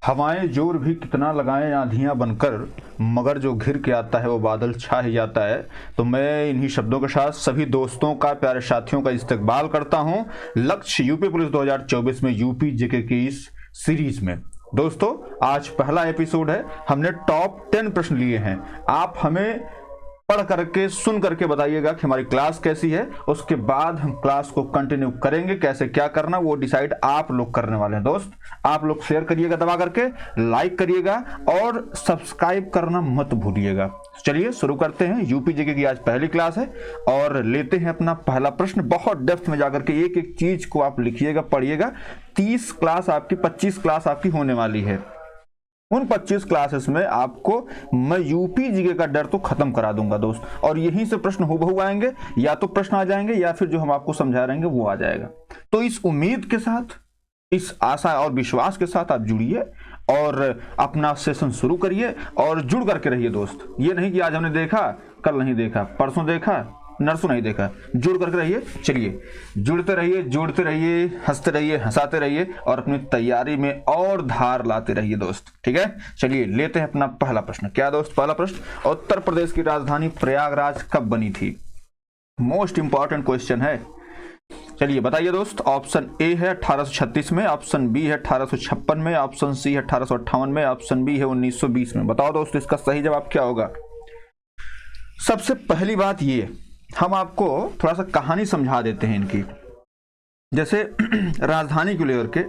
हवाएं जोर भी कितना लगाएं आंधियां बनकर, मगर जो घिर के आता है वो बादल छा ही जाता है। तो मैं इन्हीं शब्दों के साथ सभी दोस्तों का, प्यारे साथियों का इस्तकबाल करता हूं लक्ष्य यूपी पुलिस 2024 में यूपी जेके की इस सीरीज में। दोस्तों, आज पहला एपिसोड है। हमने टॉप 10 प्रश्न लिए हैं। आप हमें पढ़ करके, सुन करके बताइएगा कि हमारी क्लास कैसी है। उसके बाद हम क्लास को कंटिन्यू करेंगे। कैसे क्या करना वो डिसाइड आप लोग करने वाले हैं। दोस्त, आप लोग शेयर करिएगा दबा करके, लाइक करिएगा और सब्सक्राइब करना मत भूलिएगा। चलिए शुरू करते हैं। यूपी जेके की आज पहली क्लास है और लेते हैं अपना पहला प्रश्न। बहुत डेप्थ में जाकर के एक एक चीज को आप लिखिएगा, पढ़िएगा। 25 क्लास आपकी होने वाली है। उन 25 क्लासेस में आपको मैं यूपी जीके का डर तो खत्म करा दूंगा दोस्त। और यहीं से प्रश्न हूबहू आएंगे, या तो प्रश्न आ जाएंगे या फिर जो हम आपको समझा रहेंगे वो आ जाएगा। तो इस उम्मीद के साथ, इस आशा और विश्वास के साथ आप जुड़िए और अपना सेशन शुरू करिए और जुड़ करके रहिए दोस्त। ये नहीं कि आज हमने देखा, कल नहीं देखा, परसों देखा, नरसों नहीं देखा। जुड़ करके रहिए। चलिए जुड़ते रहिए, जोड़ते रहिए, हंसते रहिए, हंसाते रहिए और अपनी तैयारी में और धार लाते रहिए दोस्त। ठीक है, चलिए लेते हैं अपना पहला प्रश्न। क्या दोस्त? पहला प्रश्न, उत्तर प्रदेश की राजधानी प्रयागराज कब बनी थी? मोस्ट इंपॉर्टेंट क्वेश्चन है। चलिए बताइए दोस्त। ऑप्शन ए है 1836 में, ऑप्शन बी है 1856 में, ऑप्शन सी है 1858 में, ऑप्शन बी है 1920 में। बताओ दोस्त, इसका सही जवाब क्या होगा? सबसे पहली बात ये, हम आपको थोड़ा सा कहानी समझा देते हैं इनकी। जैसे राजधानी को लेकर के,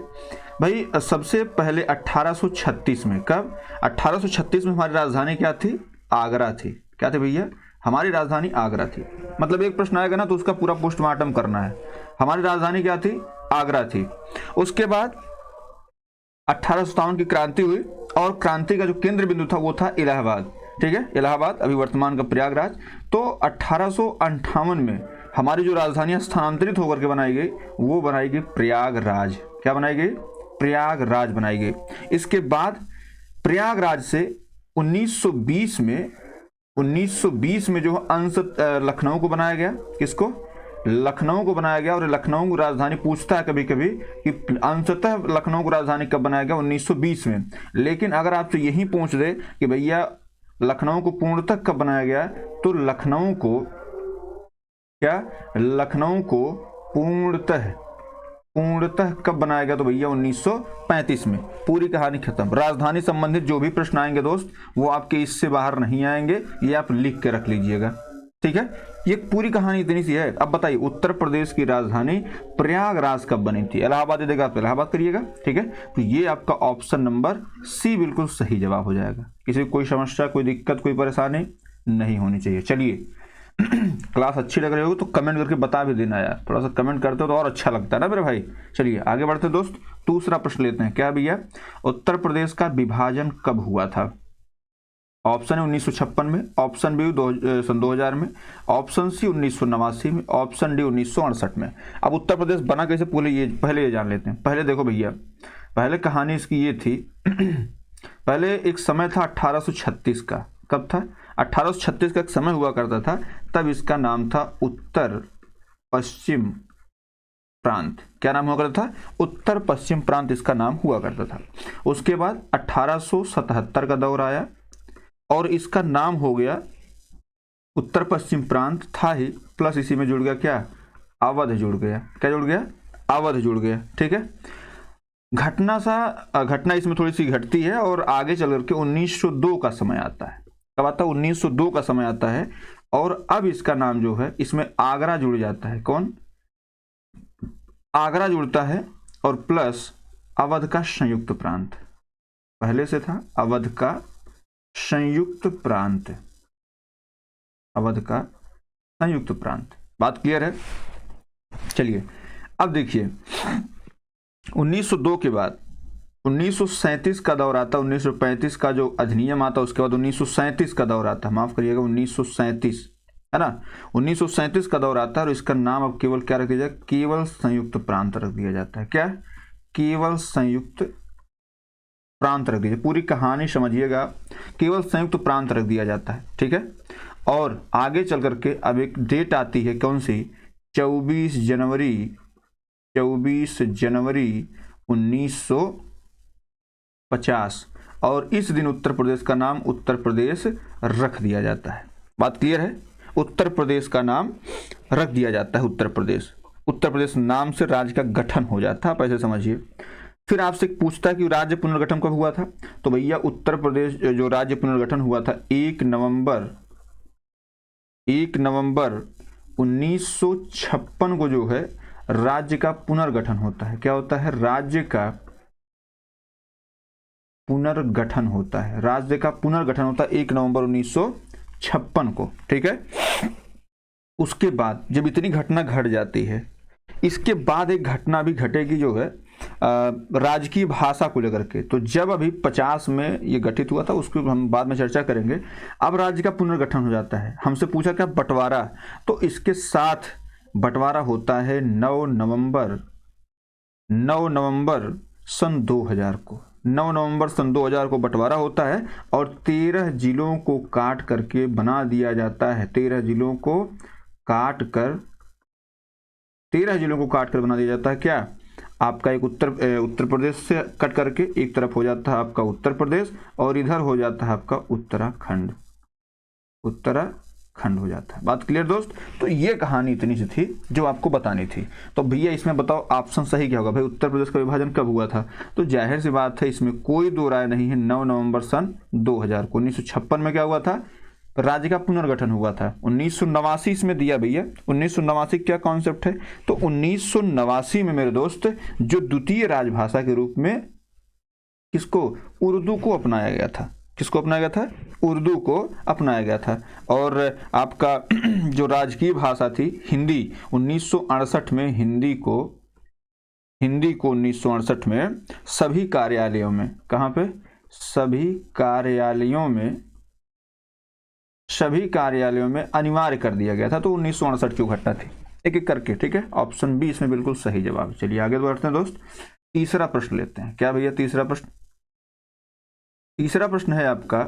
भाई सबसे पहले 1836 में, कब? 1836 में हमारी राजधानी क्या थी? आगरा थी। क्या थी भैया? हमारी राजधानी आगरा थी। मतलब एक प्रश्न आएगा ना तो उसका पूरा पोस्टमार्टम करना है। हमारी राजधानी क्या थी? आगरा थी। उसके बाद 1857 की क्रांति हुई और क्रांति का जो केंद्र बिंदु था वो था इलाहाबाद। ठीक है, इलाहाबाद अभी वर्तमान का प्रयागराज। तो 1858 में हमारी जो राजधानियां स्थानांतरित होकर के बनाई गई वो बनाई गई प्रयागराज। क्या बनाई गई? प्रयागराज बनाई गई। इसके बाद प्रयागराज से 1920 में जो अंश लखनऊ को बनाया गया। किसको? लखनऊ को बनाया गया। और लखनऊ को राजधानी पूछता है कभी कभी कि अंशतः लखनऊ को राजधानी कब बनाया गया? 1920 में। लेकिन अगर आपसे यही पूछ दे कि भैया लखनऊ को पूर्णतः कब बनाया गया, तो लखनऊ को पूर्णतः कब बनाया गया? तो भैया 1935 में। पूरी कहानी खत्म। राजधानी संबंधित जो भी प्रश्न आएंगे दोस्त वो आपके इससे बाहर नहीं आएंगे, ये आप लिख के रख लीजिएगा। ठीक है, ये पूरी कहानी इतनी सी है। अब बताइए, उत्तर प्रदेश की राजधानी प्रयागराज कब बनी थी? इलाहाबाद देगा तो इलाहाबाद करिएगा। ठीक है, तो ये आपका ऑप्शन नंबर सी बिल्कुल सही जवाब हो जाएगा। किसी को कोई समस्या, कोई दिक्कत, कोई परेशानी नहीं होनी चाहिए। चलिए क्लास अच्छी लग रही हो तो कमेंट करके बता भी देना यार। थोड़ा सा कमेंट करते हो तो और अच्छा लगता है ना मेरे भाई। चलिए आगे बढ़ते दोस्त। दूसरा प्रश्न लेते हैं। क्या भैया? उत्तर प्रदेश का विभाजन कब हुआ था? ऑप्शन है 1956 में, ऑप्शन बी सन 2000 में, ऑप्शन सी 1989 में, ऑप्शन डी 1968 में। अब उत्तर प्रदेश बना कैसे पहले ये जान लेते हैं। पहले देखो भैया, पहले कहानी इसकी ये थी पहले एक समय था 1836 का। कब था? 1836 का एक समय हुआ करता था। तब इसका नाम था उत्तर पश्चिम प्रांत। क्या नाम हुआ करता था? उत्तर पश्चिम प्रांत इसका नाम हुआ करता था। उसके बाद 1877 का दौर आया और इसका नाम हो गया उत्तर पश्चिम प्रांत था ही, प्लस इसी में जुड़ गया क्या? अवध जुड़ गया। क्या जुड़ गया? अवध जुड़ गया। ठीक है, घटना इसमें थोड़ी सी घटती है और आगे चल करके 1902 का समय आता है। कब आता है? 1902 का समय आता है। और अब इसका नाम जो है, इसमें आगरा जुड़ जाता है। कौन? आगरा जुड़ता है और प्लस अवध का संयुक्त प्रांत। पहले से था अवध का संयुक्त प्रांत। अवध का संयुक्त प्रांत। बात क्लियर है? चलिए अब देखिए, 1902 के बाद 1937 का दौर आता, 1935 का जो अधिनियम आता, उसके बाद 1937 का दौर आता। माफ करिएगा, 1937 है ना। 1937 का दौर आता है और इसका नाम अब केवल क्या रख दिया जाए? केवल संयुक्त प्रांत रख दिया जाता है। क्या? केवल संयुक्त प्रांत रख दीजिए। पूरी कहानी समझिएगा, केवल संयुक्त प्रांत रख दिया जाता है। ठीक है, और आगे चल करके अब एक डेट आती है। कौन सी? 24 जनवरी 1900 50 और इस दिन उत्तर प्रदेश का नाम उत्तर प्रदेश रख दिया जाता है। बात क्लियर है? उत्तर प्रदेश का नाम रख दिया जाता है उत्तर प्रदेश। उत्तर प्रदेश नाम से राज्य का गठन हो जाता है, आप ऐसे समझिए। फिर आपसे पूछता है कि राज्य पुनर्गठन कब हुआ था, तो भैया उत्तर प्रदेश जो राज्य पुनर्गठन हुआ था 1 नवंबर 1956 को जो है राज्य का पुनर्गठन होता है। क्या होता है? राज्य का पुनर्गठन होता है। राज्य का पुनर्गठन होता है 1 नवंबर 1956 को, ठीक है। उसके बाद जब इतनी घटना घट जाती है, इसके बाद एक घटना भी घटेगी जो है राजकीय भाषा को लेकर के। तो जब अभी 50 में ये गठित हुआ था, उसको हम बाद में चर्चा करेंगे। अब राज्य का पुनर्गठन हो जाता है। हमसे पूछा क्या? बंटवारा। तो इसके साथ बंटवारा होता है 9 नवंबर सन 2000 को। 9 नवंबर सन 2000 को बंटवारा होता है और 13 जिलों को काट करके बना दिया जाता है। 13 जिलों को काट कर बना दिया जाता है। क्या? आपका एक उत्तर प्रदेश से कट करके एक तरफ हो जाता है आपका उत्तर प्रदेश और इधर हो जाता है आपका उत्तराखंड हो जाता है। बात क्लियर दोस्त? तो ये कहानी इतनी सी थी जो आपको बतानी थी। तो भैया इसमें बताओ ऑप्शन सही क्या होगा? भाई उत्तर प्रदेश का विभाजन कब हुआ था? तो जाहिर सी बात है, इसमें कोई दो राय नहीं है। 9 नवंबर सन 2000 को। 1956 में क्या हुआ था? राज्य का पुनर्गठन हुआ था। 1989 इसमें दिया भैया। 1989 क्या कॉन्सेप्ट है? तो 1989 में मेरे दोस्त जो द्वितीय राजभाषा के रूप में किसको? उर्दू को अपनाया गया था। किसको अपनाया गया था? उर्दू को अपनाया गया था। और आपका जो राजकीय भाषा थी हिंदी, 1968 में हिंदी को 1968 में सभी कार्यालयों में, कहाँ पे? सभी कार्यालयों में अनिवार्य कर दिया गया था। तो 1968 की घटना थी। एक एक करके, ठीक है। ऑप्शन बी इसमें बिल्कुल सही जवाब। चलिए आगे बढ़ते हैं दोस्त। तीसरा प्रश्न लेते हैं। क्या भैया तीसरा प्रश्न? तीसरा प्रश्न है आपका,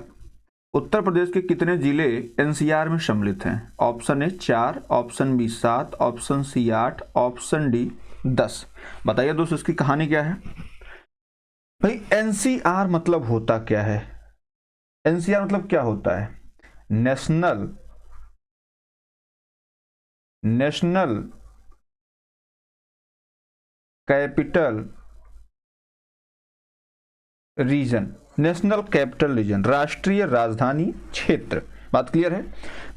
उत्तर प्रदेश के कितने जिले एनसीआर में सम्मिलित हैं? Option A 4, option B 7, option C 8, option D 10। बताइए दोस्त इसकी कहानी क्या है? भाई एनसीआर मतलब होता क्या है? एनसीआर मतलब क्या होता है? National capital region, national capital region, राष्ट्रीय राजधानी क्षेत्र। बात क्लियर है?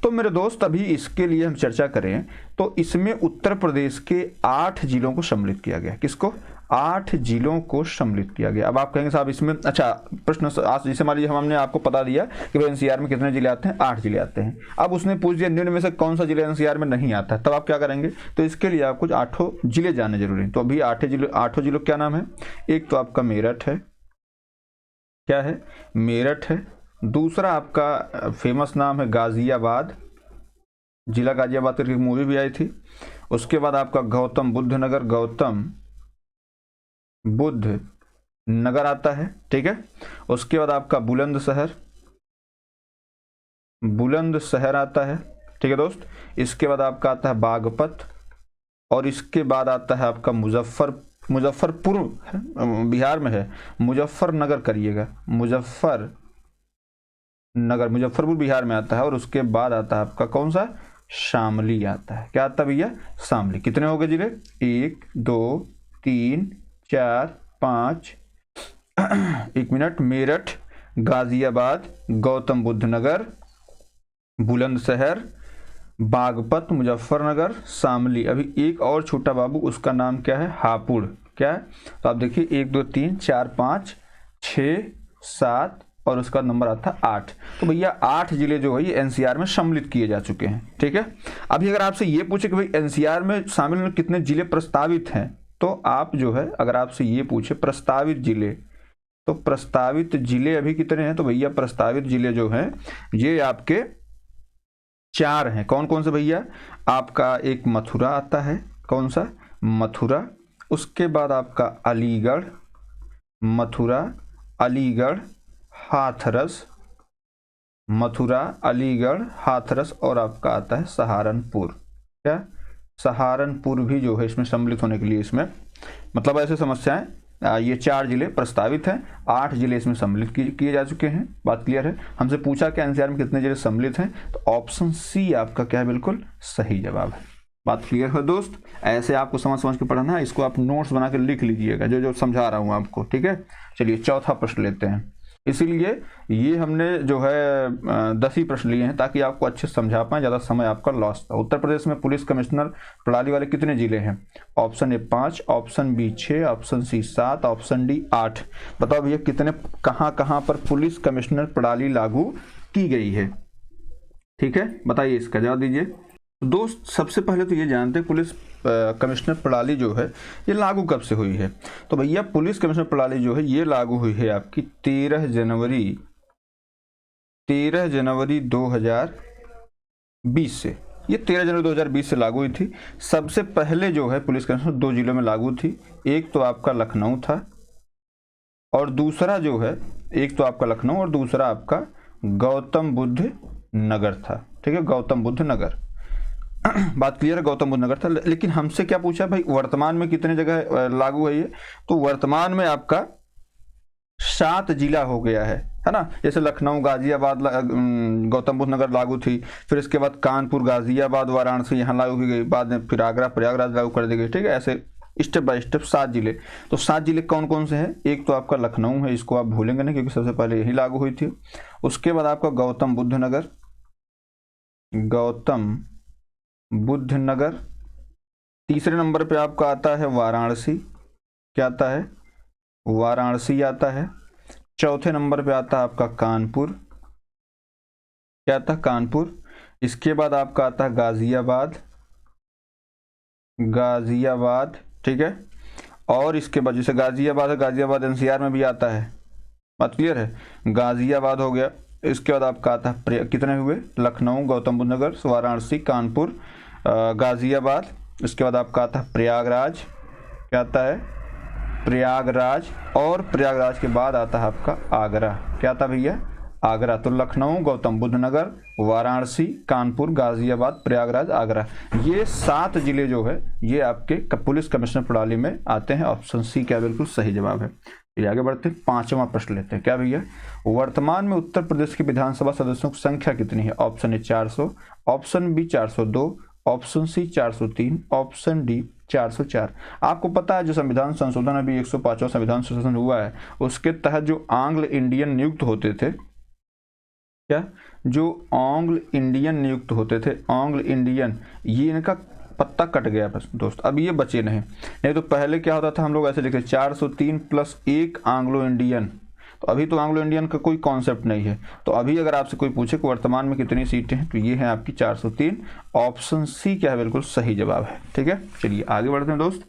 तो मेरे दोस्त अभी इसके लिए हम चर्चा करें तो इसमें उत्तर प्रदेश के 8 जिलों को सम्मिलित किया गया। किसको? 8 जिलों को सम्मिलित किया गया। अब आप कहेंगे साहब इसमें, अच्छा प्रश्न जैसे मान लीजिए हमने आपको बता दिया कि भाई एनसीआर में कितने जिले आते हैं? 8 जिले आते हैं। अब उसने पूछ दिया निम्न में से कौन सा जिला एनसीआर में नहीं आता, तब आप क्या करेंगे? तो इसके लिए आपको 8 जिले जाने जरूरी है। तो अभी 8 जिलों क्या नाम है? एक तो आपका मेरठ है। क्या है? मेरठ है। दूसरा आपका फेमस नाम है गाजियाबाद, जिला गाजियाबाद करके मूवी भी आई थी। उसके बाद आपका गौतम बुद्ध नगर आता है, ठीक है। उसके बाद आपका बुलंदशहर आता है, ठीक है दोस्त। इसके बाद आपका आता है बागपत और इसके बाद आता है आपका मुजफ्फरपुर, बिहार में है। मुजफ्फरनगर करिएगा, मुजफ्फरपुर बिहार में आता है। और उसके बाद आता है आपका कौन सा? शामली आता है। क्या आता है भैया? शामली। कितने हो गए जिले? 1 2 3 4 5 एक मिनट। मेरठ, गाजियाबाद, गौतम बुद्ध नगर, बुलंदशहर, बागपत, मुजफ्फरनगर, शामली। अभी एक और छोटा बाबू, उसका नाम क्या है? हापुड़। क्या है? तो आप देखिए 1 2 3 4 5 6 7 और उसका नंबर आता है 8। तो भैया 8 जिले जो है ये एनसीआर में सम्मिलित किए जा चुके हैं, ठीक है। अभी अगर आपसे ये पूछे कि भाई एनसीआर में शामिल कितने जिले प्रस्तावित हैं, तो आप जो है अगर आपसे ये पूछे प्रस्तावित जिले, तो प्रस्तावित जिले अभी कितने हैं? तो भैया प्रस्तावित जिले जो हैं ये आपके 4 हैं। कौन कौन से भैया? आपका एक मथुरा आता है। कौन सा? मथुरा। उसके बाद आपका अलीगढ़, मथुरा, अलीगढ़, हाथरस, मथुरा, अलीगढ़, हाथरस और आपका आता है सहारनपुर। क्या? सहारनपुर भी जो है इसमें सम्मिलित होने के लिए, इसमें मतलब ऐसे समस्याएं ये 4 जिले प्रस्तावित हैं, 8 जिले इसमें सम्मिलित किए जा चुके हैं। बात क्लियर है। हमसे पूछा कि एनसीआर में कितने जिले सम्मिलित हैं, तो ऑप्शन सी आपका क्या है, बिल्कुल सही जवाब है। बात क्लियर है दोस्त। ऐसे आपको समझ के पढ़ना है, इसको आप नोट्स बना के लिख लीजिएगा जो समझा रहा हूँ आपको, ठीक है। चलिए चौथा प्रश्न लेते हैं। इसीलिए ये हमने जो है 10 ही प्रश्न लिए हैं ताकि आपको अच्छे से समझा पाएं, ज़्यादा समय आपका लॉस था। उत्तर प्रदेश में पुलिस कमिश्नर प्रणाली वाले कितने जिले हैं? Option A 5, option B 6, option C 7, option D 8। बताओ भैया कितने कहाँ पर पुलिस कमिश्नर प्रणाली लागू की गई है? ठीक है, बताइए, इसका जवाब दीजिए। दोस्त सबसे पहले तो ये जानते हैं पुलिस कमिश्नर प्रणाली जो है ये लागू कब से हुई है। तो भैया पुलिस कमिश्नर प्रणाली जो है ये लागू हुई है आपकी 13 जनवरी 2020 से। ये 13 जनवरी 2020 से लागू हुई थी। सबसे पहले जो है पुलिस कमिश्नर 2 जिलों में लागू थी, एक तो आपका लखनऊ था और दूसरा जो है, एक तो आपका लखनऊ और दूसरा आपका गौतम बुद्ध नगर था। ठीक है, गौतम बुद्ध नगर। बात क्लियर है, गौतम बुद्ध नगर था। लेकिन हमसे क्या पूछा भाई, वर्तमान में कितने जगह लागू है ये? तो वर्तमान में आपका 7 जिला हो गया है ना। जैसे लखनऊ, गाजियाबाद, गौतम बुद्ध नगर लागू थी, फिर इसके बाद कानपुर, गाजियाबाद, वाराणसी यहाँ लागू की गई, बाद में फिर आगरा, प्रयागराज लागू कर दी गई। ठीक है, ऐसे स्टेप बाय स्टेप 7 जिले। तो 7 जिले कौन कौन से हैं? एक तो आपका लखनऊ है, इसको आप भूलेंगे नहीं क्योंकि सबसे पहले यही लागू हुई थी। उसके बाद आपका गौतम बुद्ध नगर, तीसरे नंबर पे आपका आता है वाराणसी। क्या आता है? वाराणसी आता है। चौथे नंबर पे आता है आपका कानपुर। क्या आता है? कानपुर। इसके बाद आपका आता है गाजियाबाद। ठीक है, और इसके बाद जैसे गाजियाबाद एनसीआर में भी आता है। बात क्लियर है, गाजियाबाद हो गया। इसके बाद आपका आता है कितने हुए? लखनऊ, गौतम बुद्ध नगर, वाराणसी, कानपुर, गाजियाबाद। इसके बाद आपका आता है प्रयागराज। क्या आता है? प्रयागराज। और प्रयागराज के बाद आता है आपका आगरा। क्या आता भैया? आगरा। तो लखनऊ, गौतम बुद्ध नगर, वाराणसी, कानपुर, गाजियाबाद, प्रयागराज, आगरा, ये 7 जिले जो है ये आपके पुलिस कमिश्नर प्रणाली में आते हैं। ऑप्शन सी क्या बिल्कुल सही जवाब है। चलिए आगे बढ़ते हैं, 5वां प्रश्न लेते हैं। क्या भैया, वर्तमान में उत्तर प्रदेश की विधानसभा सदस्यों की संख्या कितनी है? Option A 400, option B 402, option C 403, option D 404। आपको पता है जो संविधान संशोधन अभी 105वां संविधान संशोधन हुआ है, उसके तहत जो आंग्ल इंडियन नियुक्त होते थे, क्या जो आंग्ल इंडियन नियुक्त होते थे, आंग्ल इंडियन, ये इनका पत्ता कट गया बस दोस्त, अब ये बचे नहीं तो पहले क्या होता था, हम लोग ऐसे लिखते 403 प्लस 1 आंग्लो इंडियन। तो अभी तो आंग्लो इंडियन का कोई कॉन्सेप्ट नहीं है। तो अभी अगर आपसे कोई पूछे कि वर्तमान में कितनी सीटें हैं, तो ये है आपकी 403। ऑप्शन सी क्या है बिल्कुल सही जवाब है। ठीक है, चलिए आगे बढ़ते हैं दोस्त,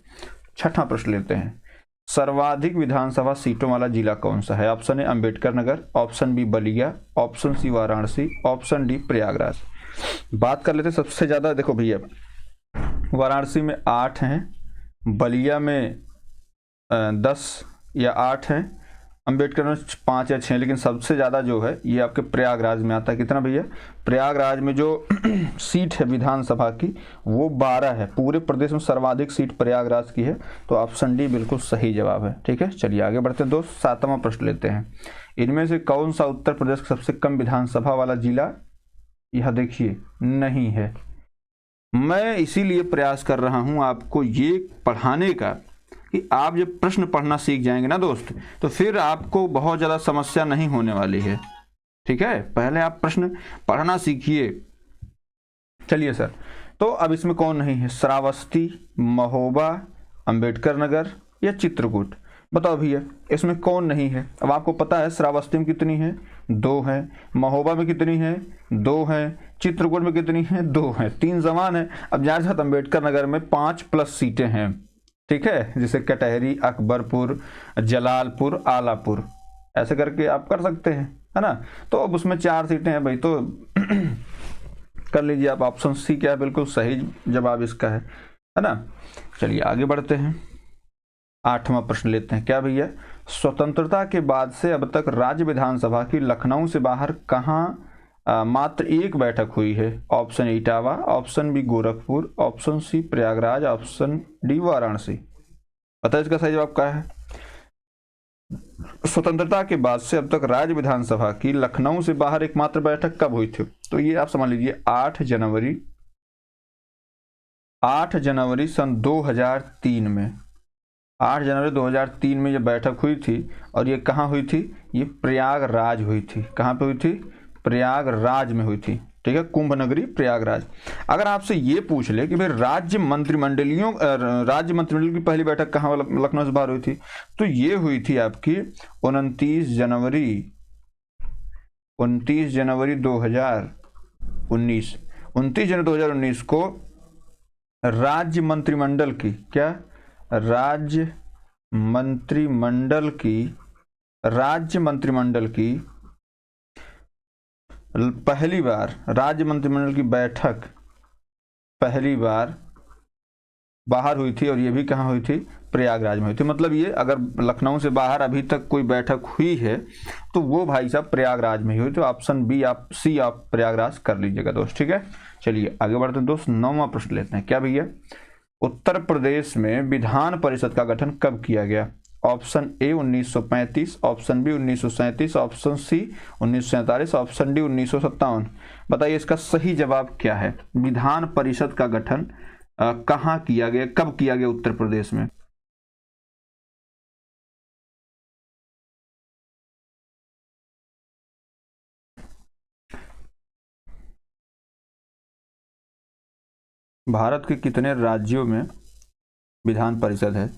6वां प्रश्न लेते हैं। सर्वाधिक विधानसभा सीटों वाला जिला कौन सा है? Option A Ambedkar Nagar, option B Ballia, option C Varanasi, option D Prayagraj. बात कर लेते सबसे ज्यादा। देखो भैया, वाराणसी में 8 हैं, बलिया में 10 या 8 हैं, अम्बेडकर में 5 या 6, लेकिन सबसे ज़्यादा जो है ये आपके प्रयागराज में आता है। कितना भैया? प्रयागराज में जो सीट है विधानसभा की वो 12 है। पूरे प्रदेश में सर्वाधिक सीट प्रयागराज की है। तो ऑप्शन डी बिल्कुल सही जवाब है। ठीक है, चलिए आगे बढ़ते हैं दोस्त, 7वां प्रश्न लेते हैं। इनमें से कौन सा उत्तर प्रदेश का सबसे कम विधानसभा वाला जिला? यह देखिए नहीं है। मैं इसीलिए प्रयास कर रहा हूं आपको ये पढ़ाने का कि आप जब प्रश्न पढ़ना सीख जाएंगे ना दोस्त, तो फिर आपको बहुत ज़्यादा समस्या नहीं होने वाली है। ठीक है, पहले आप प्रश्न पढ़ना सीखिए। चलिए सर, तो अब इसमें कौन नहीं है? श्रावस्ती, महोबा, अंबेडकर नगर या चित्रकूट? बताओ भैया इसमें कौन नहीं है? अब आपको पता है श्रावस्ती में कितनी है? 2 है। महोबा में कितनी है? 2 है। चित्रकूट में कितनी है? 2 है। 3 समान है। अब जहाँ साथ अंबेडकर नगर में 5 प्लस सीटें हैं। ठीक है, जैसे कटहरी, अकबरपुर, जलालपुर, आलापुर, ऐसे करके आप कर सकते हैं, है ना। तो अब उसमें 4 सीटें हैं भाई, तो कर लीजिए आप। ऑप्शन सी क्या है बिल्कुल सही जवाब इसका है ना। चलिए आगे बढ़ते हैं, 8वां प्रश्न लेते हैं। क्या भैया, स्वतंत्रता के बाद से अब तक राज्य विधानसभा की लखनऊ से बाहर कहाँ मात्र 1 बैठक हुई है? Option Etawah, option B Gorakhpur, option C Prayagraj, option D Varanasi. पता है इसका सही जवाब क्या है? स्वतंत्रता के बाद से अब तक राज्य विधानसभा की लखनऊ से बाहर एकमात्र बैठक कब हुई थी? तो ये आप समझ लीजिए 8 जनवरी सन 2003 में, 8 जनवरी 2003 में ये बैठक हुई थी। और ये कहाँ हुई थी? ये प्रयागराज हुई थी। कहाँ पे हुई थी? प्रयागराज में हुई थी। ठीक है, कुंभ नगरी प्रयागराज। अगर आपसे ये पूछ ले कि भाई राज्य मंत्रिमंडल की पहली बैठक कहाँ लखनऊ से बाहर हुई थी, तो ये हुई थी आपकी 29 जनवरी 2019। 29 जनवरी 2019 को राज्य मंत्रिमंडल की पहली बार राज्य मंत्रिमंडल की बैठक पहली बार बाहर हुई थी। और ये भी कहाँ हुई थी? प्रयागराज में हुई थी। मतलब ये अगर लखनऊ से बाहर अभी तक कोई बैठक हुई है तो वो भाई साहब प्रयागराज में ही हुई। तो ऑप्शन बी सी आप प्रयागराज कर लीजिएगा दोस्त। ठीक है, चलिए आगे बढ़ते हैं दोस्त। 9वां प्रश्न लेते हैं। क्या भैया? उत्तर प्रदेश में विधान परिषद का गठन कब किया गया? Option A 1935, option B 1937, option C 1947, option D 1957। बताइए इसका सही जवाब क्या है? विधान परिषद का गठन कहाँ किया गया, कब किया गया उत्तर प्रदेश में? भारत के कितने राज्यों में विधान परिषद है?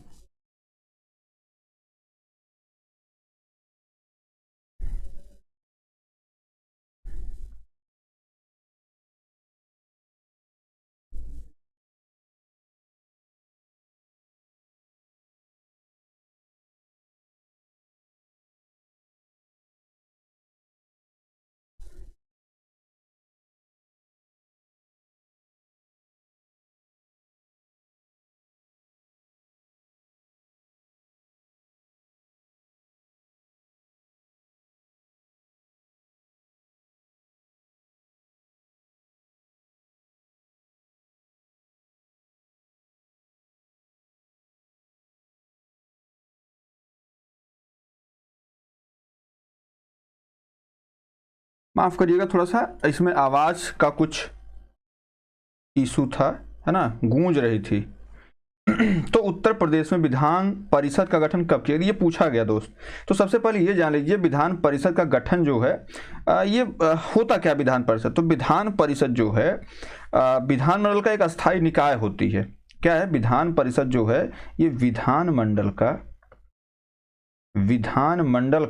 माफ करिएगा, थोड़ा सा इसमें आवाज का कुछ इशू था, है ना, गूंज रही थी। तो उत्तर प्रदेश में विधान परिषद का गठन कब किया? ये पूछा गया दोस्त। तो सबसे पहले ये जान लीजिए विधान परिषद का गठन जो है ये होता क्या विधान परिषद? तो विधान परिषद जो है विधानमंडल का एक अस्थायी निकाय होती है। क्या है? विधान परिषद जो है ये विधानमंडल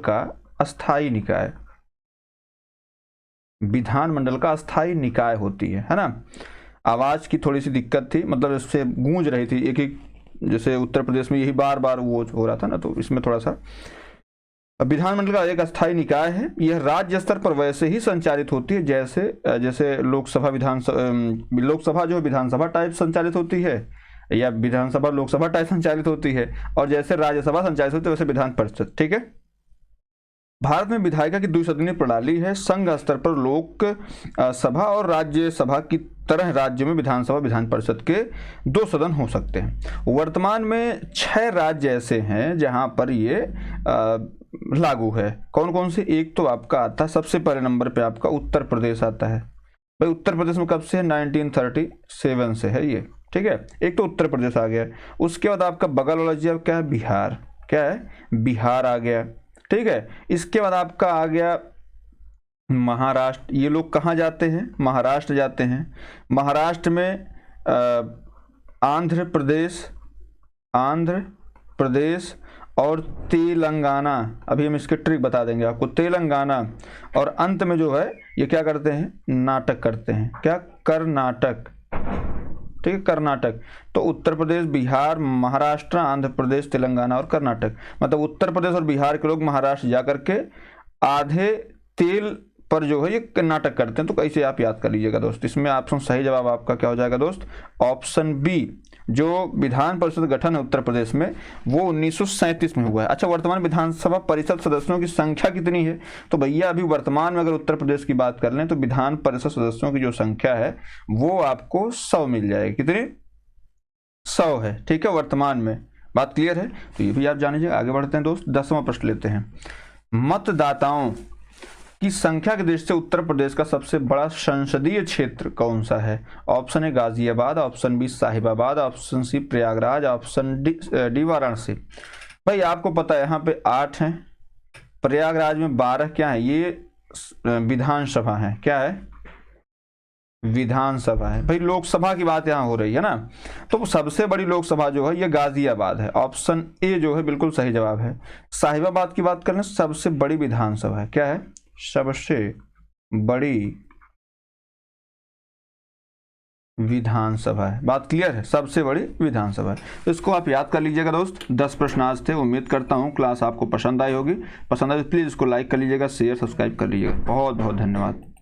का अस्थायी निकाय, विधानमंडल का अस्थायी निकाय होती है ना। आवाज की थोड़ी सी दिक्कत थी, मतलब इससे गूंज रही थी एक एक, जैसे उत्तर प्रदेश में यही बार बार वो हो रहा था ना, तो इसमें थोड़ा सा। विधानमंडल का एक अस्थायी निकाय है। यह राज्य स्तर पर वैसे ही संचालित होती है जैसे लोकसभा जो विधानसभा टाइप संचालित होती है, या विधानसभा लोकसभा टाइप संचालित होती है, और जैसे राज्यसभा संचालित होती है वैसे विधान परिषद। ठीक है, भारत में विधायिका की द्विसदनीय प्रणाली है। संघ स्तर पर लोक सभा और राज्यसभा की तरह राज्य में विधानसभा विधान परिषद के 2 सदन हो सकते हैं। वर्तमान में 6 राज्य ऐसे हैं जहां पर ये लागू है। कौन कौन से? एक तो आपका आता है सबसे पहले नंबर पे आपका उत्तर प्रदेश आता है। भाई उत्तर प्रदेश में कब से है? 1937 से है ये। ठीक है, एक तो उत्तर प्रदेश आ गया। उसके बाद आपका बगल वाला जी क्या है? बिहार। क्या है? बिहार आ गया। ठीक है, इसके बाद आपका आ गया महाराष्ट्र। ये लोग कहाँ जाते हैं? महाराष्ट्र जाते हैं। महाराष्ट्र में आंध्र प्रदेश और तेलंगाना। अभी हम इसके ट्रिक बता देंगे आपको। तेलंगाना, और अंत में जो है ये क्या करते हैं? नाटक करते हैं। क्या? कर्नाटक। ठीक है, कर्नाटक। तो उत्तर प्रदेश, बिहार, महाराष्ट्र, आंध्र प्रदेश, तेलंगाना और कर्नाटक। मतलब उत्तर प्रदेश और बिहार के लोग महाराष्ट्र जाकर के आधे तेल पर जो है ये कर्नाटक करते हैं। तो कैसे आप याद कर लीजिएगा दोस्त। इसमें ऑप्शन सही जवाब आपका क्या हो जाएगा दोस्त? Option B. जो विधान परिषद गठन है उत्तर प्रदेश में वो 1937 में हुआ है। अच्छा, वर्तमान विधानसभा परिषद सदस्यों की संख्या कितनी है? तो भैया अभी वर्तमान में अगर उत्तर प्रदेश की बात कर लें तो विधान परिषद सदस्यों की जो संख्या है वो आपको 100 मिल जाएगी। कितनी? 100 है। ठीक है, वर्तमान में। बात क्लियर है? तो ये भी आप जान लीजिएगा। आगे बढ़ते हैं दोस्त, 10वां प्रश्न लेते हैं। मतदाताओं की संख्या की दृष्टि से उत्तर प्रदेश का सबसे बड़ा संसदीय क्षेत्र कौन सा है? Option A Ghaziabad, option B Sahibabad, option C Prayagraj, option D Varanasi. भाई आपको पता है यहाँ पे 8 हैं, प्रयागराज में 12, क्या है ये विधानसभा है, क्या है विधानसभा है। भाई लोकसभा की बात यहाँ हो रही है ना, तो सबसे बड़ी लोकसभा जो है ये गाजियाबाद है। ऑप्शन ए जो है बिल्कुल सही जवाब है। साहिबाबाद की बात करें, सबसे बड़ी विधानसभा है, क्या है सबसे बड़ी विधानसभा है। बात क्लियर है, सबसे बड़ी विधानसभा है। तो इसको आप याद कर लीजिएगा दोस्त। 10 प्रश्न आज थे। उम्मीद करता हूँ क्लास आपको पसंद आई होगी। पसंद आई तो प्लीज़ इसको लाइक कर लीजिएगा, शेयर सब्सक्राइब कर लीजिएगा। बहुत बहुत धन्यवाद।